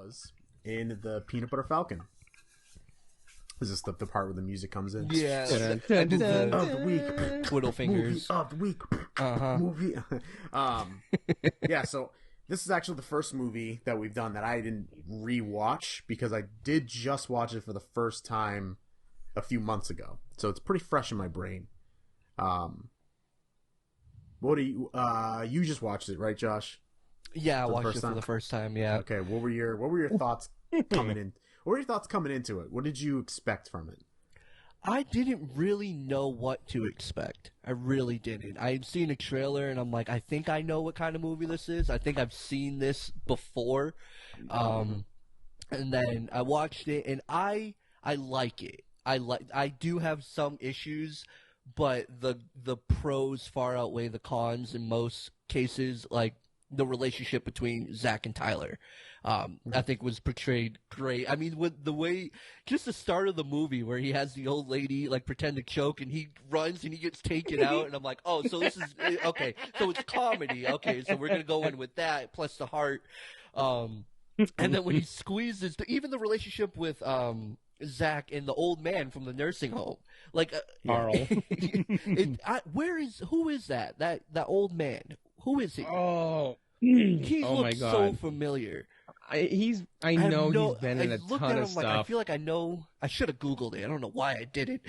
was in the Peanut Butter Falcon. Is this the part where the music comes in? Yeah. I did of the week. Twiddle fingers. Movie of the week. Movie. Yeah, so this is actually the first movie that we've done that I didn't rewatch because I did just watch it for the first time a few months ago. So it's pretty fresh in my brain. What do you just watched it, right, Josh? Yeah, I watched it for the first time, yeah. Okay, what were your thoughts coming in? What were your thoughts coming into it? What did you expect from it? I didn't really know what to expect. I really didn't. I had seen a trailer, and I'm like, I think I know what kind of movie this is. I think I've seen this before. And then I watched it, and I like it. I do have some issues, but the pros far outweigh the cons in most cases. Like the relationship between Zach and Tyler, I think was portrayed great. I mean, with the way, just the start of the movie where he has the old lady like pretend to choke and he runs and he gets taken out, and I'm like, oh, so this is okay. So it's comedy. Okay, so we're gonna go in with that plus the heart. And then when he squeezes, even the relationship with Zach and the old man from the nursing home, like Carl. who is that old man? Who is he? Oh, he oh looks my God. so familiar. I know he's been in a ton of stuff. Like, I feel like I know. I should have Googled it. I don't know why I did it.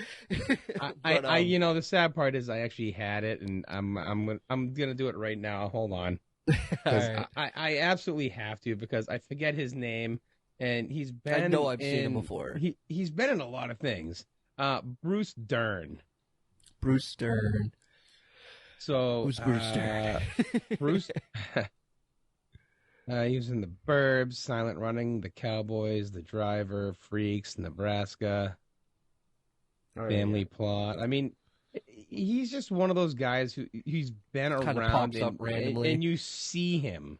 But, you know, the sad part is I actually had it, and I'm gonna do it right now. Hold on, because right. I absolutely have to, because I forget his name, and he's been. I know I've seen him before. He's been in a lot of things. Bruce Dern. Bruce Dern. So who's Bruce Dern? Bruce. He was in The Burbs, Silent Running, The Cowboys, The Driver, Freaks, Nebraska, Family Plot. I mean, he's just one of those guys he's been kind around pops up randomly. and you see him.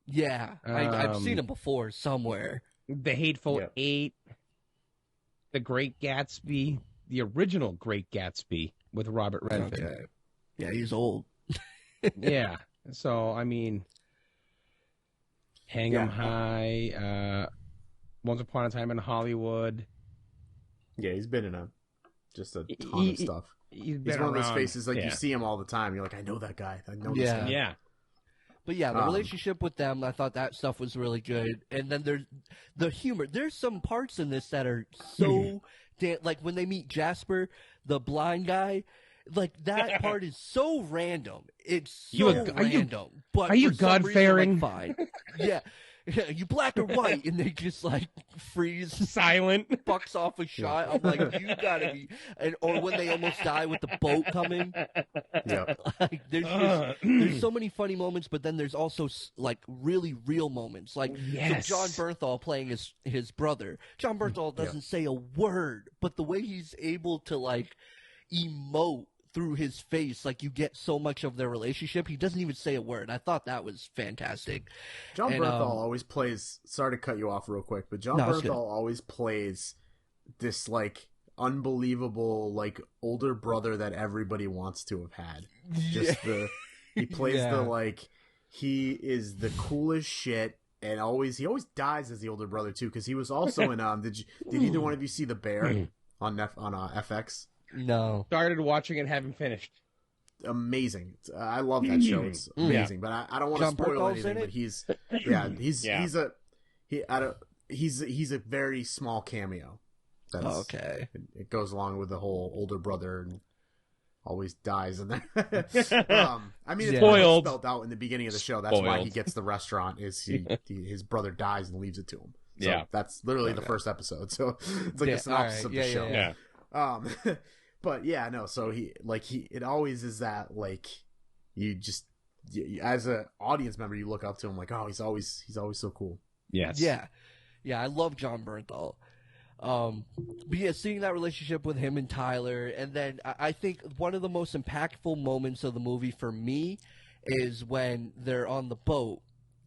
Yeah, I've seen him before somewhere. The Hateful Eight, The Great Gatsby, the original Great Gatsby with Robert Redford. Okay. Yeah, he's old. Yeah, so I mean, Hang 'em High, Once Upon a Time in Hollywood. Yeah, he's been in just a ton of stuff. He's one of those faces, like you see him all the time. You're like, I know that guy. I know this guy. Yeah. But yeah, the relationship with them, I thought that stuff was really good. And then there's the humor. There's some parts in this that are so like when they meet Jasper, the blind guy. Like that part is so random. It's so random. But are you like, God-fearing? fine. Yeah. You black or white, and they just like freeze, silent, bucks off a shot. I'm like, you gotta be, or when they almost die with the boat coming. Yeah, like, there's so many funny moments, but then there's also like really real moments, like so John Bernthal playing his brother. John Bernthal doesn't say a word, but the way he's able to like emote through his face, like you get so much of their relationship. He doesn't even say a word. I thought that was fantastic. John Bernthal always plays. Sorry to cut you off real quick, but John Bernthal always plays this like unbelievable like older brother that everybody wants to have had. Just he plays the like he is the coolest shit, and he always dies as the older brother too, because he was also in did either one of you see The Bear on FX? No. Started watching it, haven't finished. Amazing. I love that show. It's amazing. But I don't want to spoil anything. But he's a very small cameo. Okay. It goes along with the whole older brother and always dies in there. I mean, it's spelled out in the beginning of the show. That's why he gets the restaurant. Is his brother dies and leaves it to him. So that's literally the first episode. So it's like a synopsis of the show. Yeah. But yeah, no. So it always is that like you just as an audience member you look up to him like, oh, he's always so cool. Yes. Yeah. I love John Bernthal. But yeah, seeing that relationship with him and Tyler, and then I think one of the most impactful moments of the movie for me is when they're on the boat.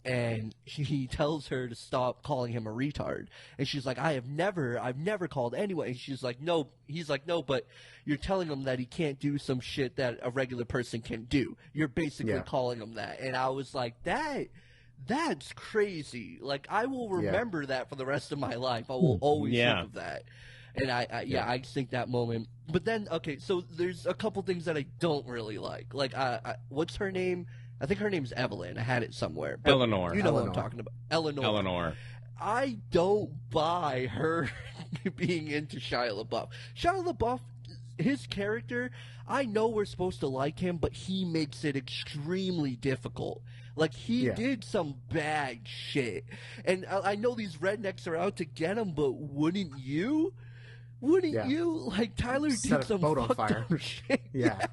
And he tells her to stop calling him a retard. And she's like, I've never called anyone. And she's like, no. He's like, no, but you're telling him that he can't do some shit that a regular person can do. You're basically calling him that. And I was like, That's crazy. Like, I will remember that for the rest of my life. I will always think of that. And I just think that moment. But then, okay, so there's a couple things that I don't really like. Like, what's her name? I think her name's Evelyn. I had it somewhere. But Eleanor. You know what I'm talking about. Eleanor. I don't buy her being into Shia LaBeouf. Shia LaBeouf, his character, I know we're supposed to like him, but he makes it extremely difficult. Like, he did some bad shit. And I know these rednecks are out to get him, but wouldn't you? Wouldn't you? Like, Tyler did some fucked up shit. Yeah.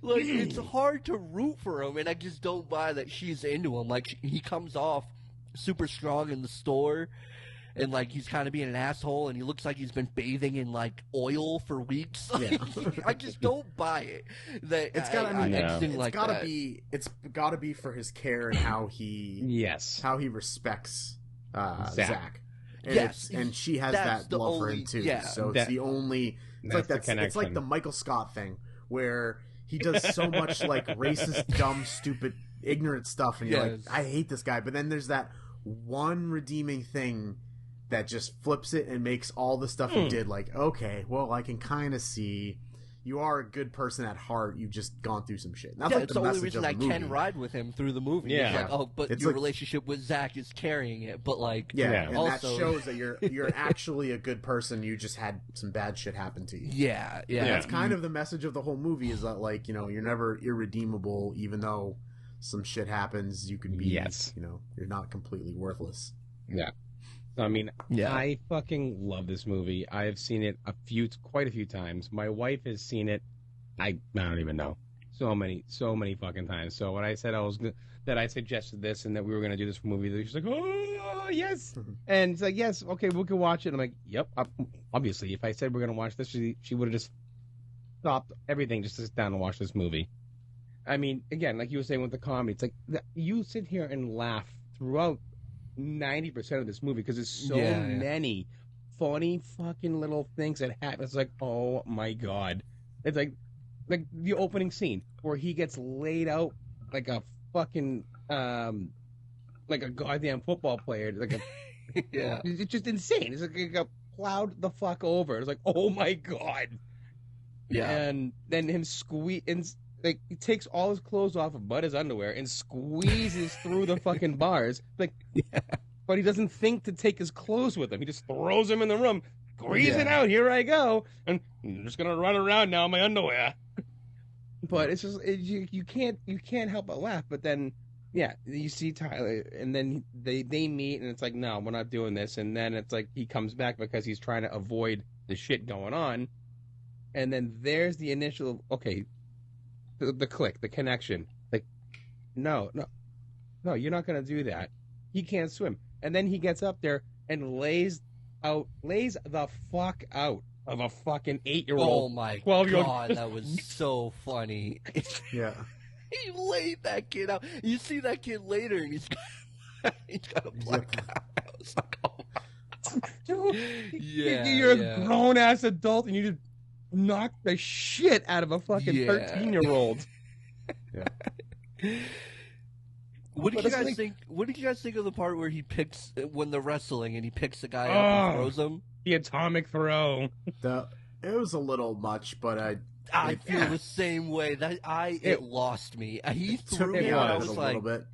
Like, it's hard to root for him, and I just don't buy that she's into him. Like, he comes off super strong in the store, and like he's kind of being an asshole, and he looks like he's been bathing in like oil for weeks. I just don't buy it. That it's gotta be for his care and how he respects Zach. And and she has that love for him too. Yeah. So it's the only. It's like the Michael Scott thing where he does so much like racist, dumb, stupid, ignorant stuff, and you're like, I hate this guy. But then there's that one redeeming thing that just flips it and makes all the stuff he did like, okay, well, I can kind of see you are a good person at heart. You've just gone through some shit. That's like it's the only reason I can ride with him through the movie. Yeah. It's like, but it's your relationship with Zach is carrying it. But like, and also... that shows that you're actually a good person. You just had some bad shit happen to you. Yeah. That's kind of the message of the whole movie is that like, you know, you're never irredeemable, even though some shit happens. You can be, you know, you're not completely worthless. Yeah. I mean, I fucking love this movie. I've seen it quite a few times. My wife has seen it. I don't even know. So many fucking times. So when I said that I suggested this and that we were going to do this movie, she's like, oh, yes. And it's like, yes, okay, we can watch it. I'm like, yep. Obviously, if I said we're going to watch this, she would have just stopped everything just to sit down and watch this movie. I mean, again, like you were saying with the comedy, it's like you sit here and laugh throughout 90% of this movie because there's so many funny fucking little things that happen. It's like, oh my god, it's like the opening scene where he gets laid out like a fucking like a goddamn football player, like a it's just insane. It's like he got plowed the fuck over. It's like, oh my god, and then him like he takes all his clothes off but his underwear and squeezes through the fucking bars. Like, but he doesn't think to take his clothes with him. He just throws them in the room, squeezing out. Here I go, and I'm just gonna run around now in my underwear. But it's just you can't help but laugh. But then you see Tyler, and then they meet, and it's like, no, we're not doing this. And then it's like he comes back because he's trying to avoid the shit going on. And then there's the initial the click, the connection. Like, no, you're not going to do that. He can't swim. And then he gets up there and lays the fuck out of a fucking 8-year-old. Oh my 12-year-old. God, that was so funny. Yeah. He laid that kid out. You see that kid later, and he's got a black eye. I was like, oh my. You're a grown-ass adult, and you just knock the shit out of a fucking 13-year-old. What did you guys think? What did you guys think of the part where when they're wrestling and he picks the guy up and throws him? The atomic throw. It was a little much, but I feel the same way. It lost me. He threw me out. I was like, a little bit.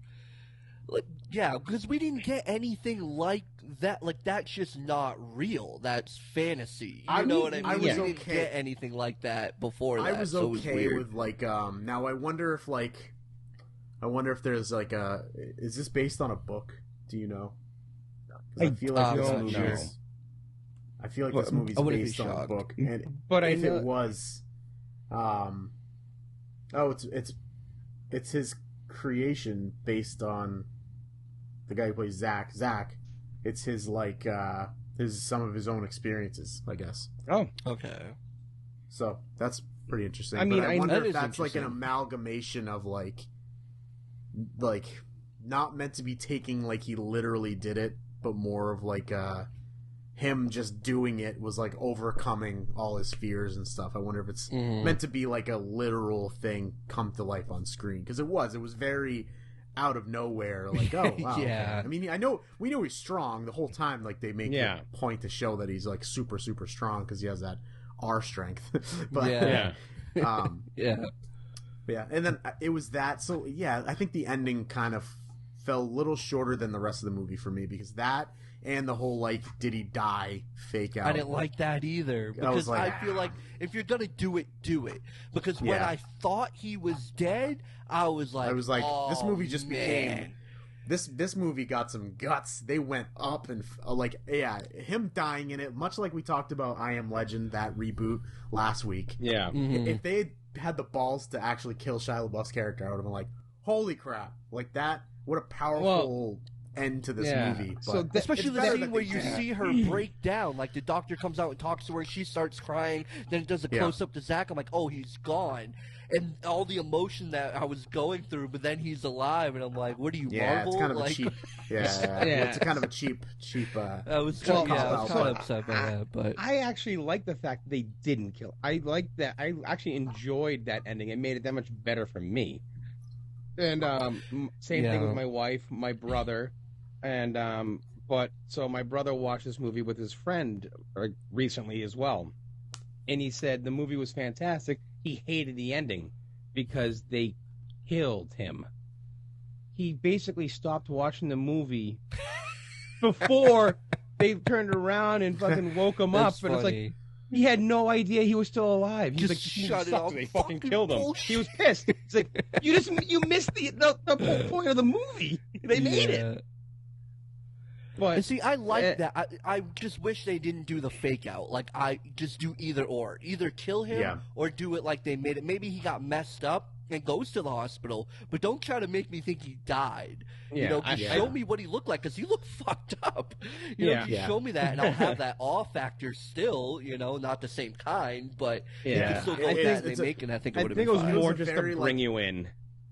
Because we didn't get anything like that. Like, that's just not real. That's fantasy. You know what I mean? We didn't get anything like that before that. I was okay with like. Now I wonder if there's like a. Is this based on a book? Do you know? I feel like this movie. I feel like this movie's based on a book, but if it was, it's his creation based on the guy who plays Zach. It's his like some of his own experiences, I guess. Oh, okay. So that's pretty interesting. I mean, I wonder if that's like an amalgamation of like not meant to be taking like he literally did it, but more of like him just doing it was like overcoming all his fears and stuff. I wonder if it's meant to be like a literal thing come to life on screen, because it was very out of nowhere, like, oh wow. Yeah. Okay. I mean, we know he's strong the whole time. Like they make a point to show that he's like super super strong because he has that R strength. But yeah. Yeah, and then it was that. So yeah, I think the ending kind of fell a little shorter than the rest of the movie for me because that and the whole like, did he die fake out? I didn't like that either because I feel like if you're gonna do it, do it. Because when I thought he was dead, I was like, oh, this movie just became. This movie got some guts. They went up and him dying in it, much like we talked about I Am Legend, that reboot last week. Yeah, if they had the balls to actually kill Shia LaBeouf's character, I would have been like, holy crap, like that. What a powerful end to this movie. But so especially the scene where you see her break down, like the doctor comes out and talks to her, and she starts crying. Then it does a close up to Zach. I'm like, oh, he's gone. And all the emotion that I was going through, but then he's alive, and I'm like, "What are you, Marvel?" It's kind of like, a cheap. It's a kind of a cheap. I was kind of upset by that, but I actually like the fact that they didn't kill. I like that. I actually enjoyed that ending. It made it that much better for me. And same thing with my wife, my brother, and so my brother watched this movie with his friend recently as well, and he said the movie was fantastic. He hated the ending because they killed him. He basically stopped watching the movie before they turned around and fucking woke him up. But it's like he had no idea he was still alive. He's like, shut it off. They fucking killed him. Bullshit. He was pissed. It's like you missed the whole point of the movie. They made it. But, and see, I like that. I just wish they didn't do the fake out. Like, I just do either or. Either kill him or do it like they made it. Maybe he got messed up and goes to the hospital, but don't try to make me think he died. Yeah, show me what he looked like, because he looked fucked up. Show me that, and I'll have that awe factor still, not the same kind, but you can still go with that and they make it. I think it would have been fine. I think it was more just to bring you in.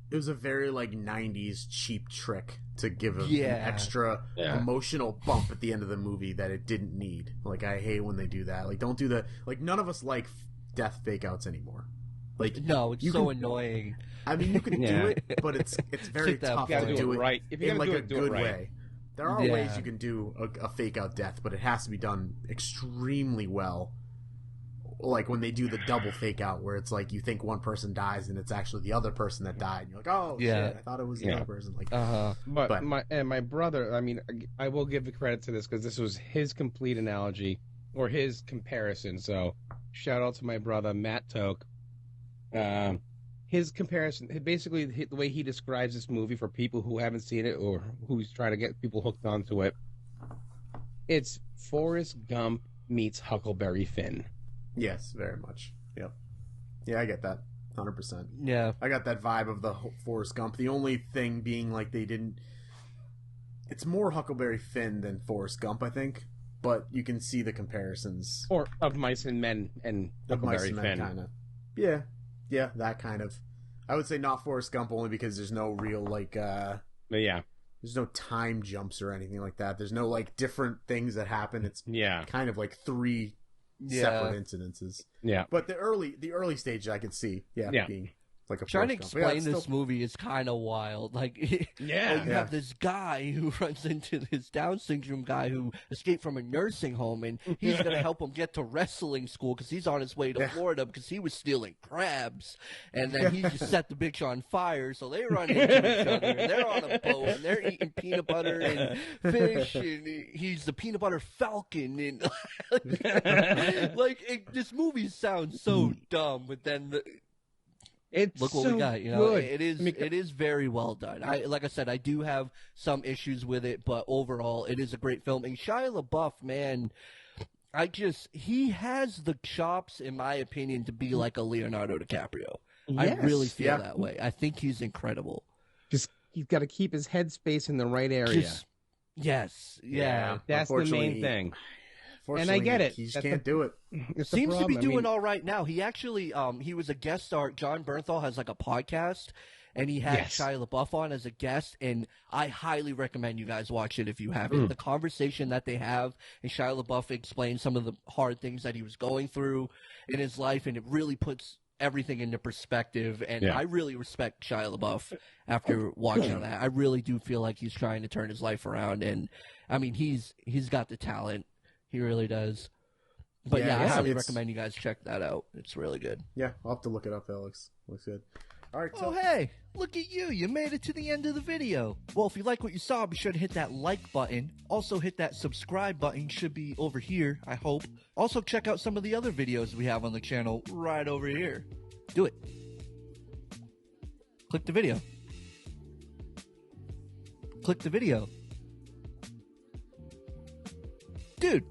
It was a very, 90s cheap trick to give an extra emotional bump at the end of the movie that it didn't need. Like, I hate when they do that. Like, don't do the... Like, none of us like death fake-outs anymore. Like, no, it's so annoying. I mean, you can do it, but it's very tough to do it right. If in, like, a good right. way. There are ways you can do a fake-out death, but it has to be done extremely well. Like when they do the double fake out where it's like you think one person dies and it's actually the other person that died and you're like, oh shit, I thought it was the other person. Like, but my brother, I mean, I will give the credit to this because this was his complete analogy or his comparison. So shout out to my brother Matt Toke. His comparison, basically the way he describes this movie for people who haven't seen it or who's trying to get people hooked onto it. It's Forrest Gump meets Huckleberry Finn. Yes, very much. Yep. Yeah, I get that. 100%. Yeah. I got that vibe of the Forrest Gump. The only thing being like they didn't... It's more Huckleberry Finn than Forrest Gump, I think. But you can see the comparisons. Or Of Mice and Men and Huckleberry Finn. Kind of. Yeah. Yeah, that kind of. I would say not Forrest Gump only because there's no real, like... But yeah. There's no time jumps or anything like that. There's no, like, different things that happen. It's kind of like three... separate incidences. Yeah. But the early stage I could see, being like a trying to explain this movie is kind of wild. Like, you have this guy who runs into this Down syndrome guy who escaped from a nursing home, and he's going to help him get to wrestling school because he's on his way to Florida because he was stealing crabs, and then he just set the bitch on fire. So they run into each other, and they're on a boat, and they're eating peanut butter and fish, and he's the Peanut Butter Falcon, and this movie sounds so dumb, but then look what we got. Good. It is very well done. Like I said, I do have some issues with it, but overall, it is a great film. And Shia LaBeouf, man, he has the chops, in my opinion, to be like a Leonardo DiCaprio. Yes. I really feel that way. I think he's incredible. Just he's got to keep his headspace in the right area. Yes. Yeah. That's the main thing. And I get it. He just can't do it. Seems to be doing all right now. He actually, he was a guest star. John Bernthal has like a podcast, and he had Shia LaBeouf on as a guest, and I highly recommend you guys watch it if you haven't. The conversation that they have, and Shia LaBeouf explains some of the hard things that he was going through in his life, and it really puts everything into perspective, and I really respect Shia LaBeouf after watching that. I really do feel like he's trying to turn his life around, and I mean, he's got the talent. He really does. But I highly recommend you guys check that out. It's really good. Yeah, I'll have to look it up. That looks good. All right. Oh, hey, look at you. You made it to the end of the video. Well, if you like what you saw, be sure to hit that like button. Also, hit that subscribe button. Should be over here, I hope. Also, check out some of the other videos we have on the channel right over here. Do it. Click the video. Click the video. Dude.